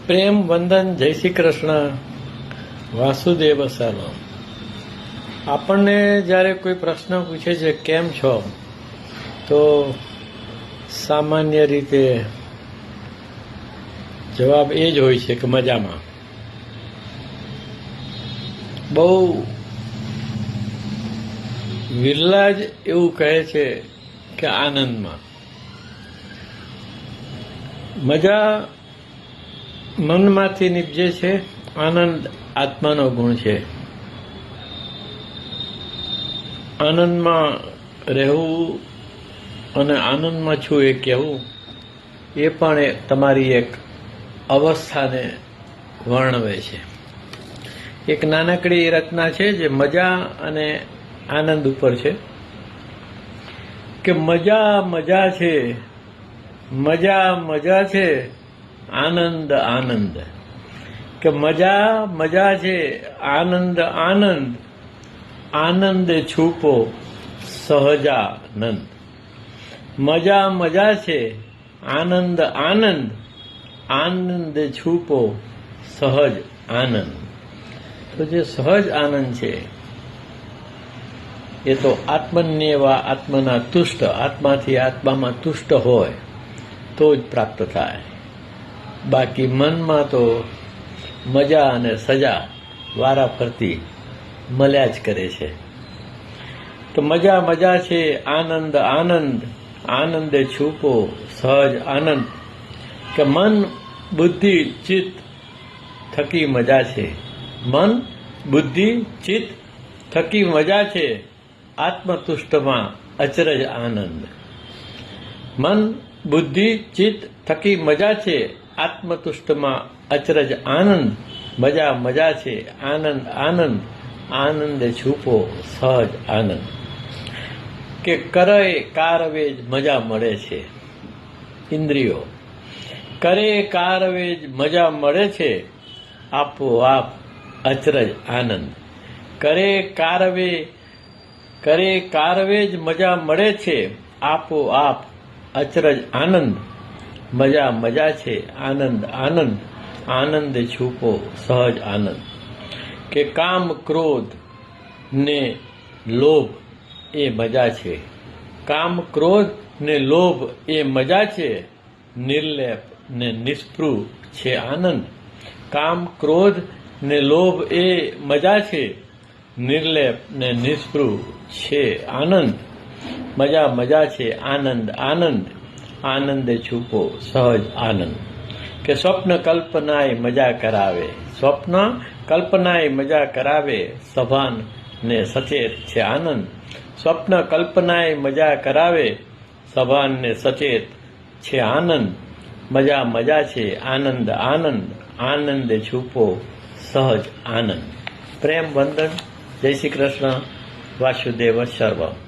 પ્રેમ વંદન, જય શ્રી કૃષ્ણ, વાસુદેવ સર્વમ. આપણને જ્યારે કોઈ પ્રશ્ન પૂછે છે કેમ છો, તો સામાન્ય રીતે જવાબ એ જ હોય છે કે મજામાં. બહુ વિરલા જ એવું કહે છે કે આનંદમાં. મજા મનમાંથી નીપજે છે, આનંદ આત્માનો ગુણ છે. આનંદમાં રહેવું અને આનંદમાં છું એ કહેવું એ પણ તમારી એક અવસ્થાને વર્ણવે છે. એક નાનકડી રચના છે જે મજા અને આનંદ ઉપર છે કે મજા મજા છે, મજા મજા છે, આનંદ આનંદ. કે મજા મજા છે, આનંદ આનંદ, આનંદ છૂપો સહજાનંદ. મજા મજા છે, આનંદ આનંદ, આનંદ છૂપો સહજ આનંદ. તો જે સહજ આનંદ છે એ તો આત્મન્યેવા આત્મના તુષ્ટ, આત્માથી આત્મામાં તુષ્ટ હોય તો જ પ્રાપ્ત થાય. બાકી મનમાં તો મજા અને સજા વારા ફરતી મળ્યા જ કરે છે. તો મજા મજા છે, આનંદ આનંદ, આનંદ છૂપો સહજ આનંદ. કે મન બુદ્ધિ ચિત્ત થકી મજા છે, મન બુદ્ધિ ચિત્ત થકી મજા છે, આત્મતુષ્ટમાં અચરજ આનંદ. મન બુદ્ધિ ચિત્ત થકી મજા છે, આત્મતુષ્ટમાં અચરજ આનંદ. મજા મજા છે, આનંદ આનંદ, આનંદ છૂપો સહજ આનંદ. કે કરે કારવે જ મજા મળે છે. ઇન્દ્રિયો કરે કારવે જ મજા મળે છે, આપોઆપ અચરજ આનંદ. કરે કારવે જ મજા મળે છે, આપોઆપ અચરજ આનંદ. મજા મજા છે, આનંદ આનંદ, આનંદ છૂપો સહજ આનંદ. કે કામ ક્રોધ ને લોભ એ મજા છે, કામ ક્રોધ ને લોભ એ મજા છે, નિર્લેપ ને નિસ્પૃહ છે આનંદ. કામ ક્રોધ ને લોભ એ મજા છે, નિર્લેપ ને નિસ્પૃહ છે આનંદ. મજા મજા છે, આનંદ આનંદ, આનંદ છૂપો સહજ આનંદ. કે સ્વપ્ન કલ્પનાએ મજા કરાવે, સ્વપ્ન કલ્પનાએ મજા કરાવે, સભાન ને સચેત છે આનંદ. સ્વપ્ન કલ્પનાએ મજા કરાવે, સભાન ને સચેત છે આનંદ. મજા મજા છે, આનંદ આનંદ, આનંદ છૂપો સહજ આનંદ. પ્રેમ વંદન, જય શ્રી કૃષ્ણ, વાસુદેવ સર્વમ.